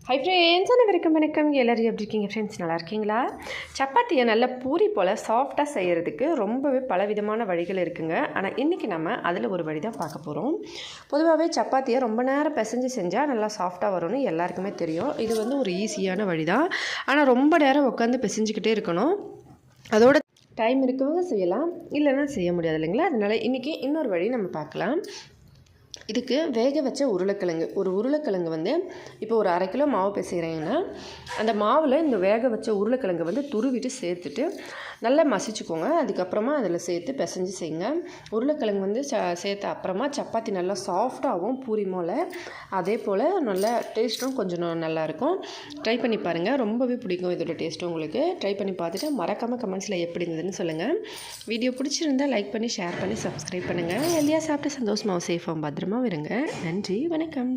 Hi friends, அனைவருக்கும் வணக்கம். எல்லோரும் எப்படி இருக்கீங்க ஃப்ரெண்ட்ஸ்? நல்லா இருக்கீங்களா? சப்பாத்தியை நல்ல பூரி போல் சாஃப்டாக செய்கிறதுக்கு ரொம்பவே பலவிதமான வழிகள் இருக்குங்க. ஆனால் இன்றைக்கி நம்ம அதில் ஒரு வழி தான் பார்க்க போகிறோம். பொதுவாகவே சப்பாத்தியை ரொம்ப நேரம் பிசைஞ்சு செஞ்சால் நல்லா சாஃப்டாக வரும்னு எல்லாருக்குமே தெரியும். இது ஒரு ஈஸியான வழி தான். ஆனால் ரொம்ப நேரம் உட்காந்து பிசைஞ்சிக்கிட்டே இருக்கணும். அதோட டைம் இருக்கவங்க செய்யலாம், இல்லைன்னா செய்ய முடியாது இல்லைங்களா? அதனால் இன்றைக்கி இன்னொரு வழி நம்ம பார்க்கலாம். இதுக்கு வேக வச்ச உருளைக்கிழங்கு, ஒரு உருளைக்கிழங்கு இப்போ ஒரு 1/2 கிலோ மாவு பிசைகிறீங்கன்னா அந்த மாவில் இந்த வேக வச்ச உருளைக்கிழங்கு துருவிட்டு சேர்த்துட்டு நல்லா மசிச்சுக்கோங்க. அதுக்கப்புறமா அதில் சேர்த்து பிசைஞ்சு செய்யுங்க. உருளைக்கிழங்கு சேர்த்த அப்புறமா சப்பாத்தி நல்லா சாஃப்டாகவும் பூரி போல், அதே போல் நல்லா டேஸ்ட்டும் கொஞ்சம் நல்லாயிருக்கும். ட்ரை பண்ணி பாருங்கள், ரொம்பவே பிடிக்கும் இதோட டேஸ்ட்டும் உங்களுக்கு. ட்ரை பண்ணி பார்த்துட்டு மறக்காமல் கமெண்ட்ஸில் எப்படி இருந்ததுன்னு சொல்லுங்கள். வீடியோ பிடிச்சிருந்தால் லைக் பண்ணி, ஷேர் பண்ணி, சப்ஸ்கிரைப் பண்ணுங்கள். ஹெல்தியாக சாப்பிட்டு சந்தோஷமாக சேஃபாகவும் பத்திரமா இருங்க. நன்றி, வணக்கம்.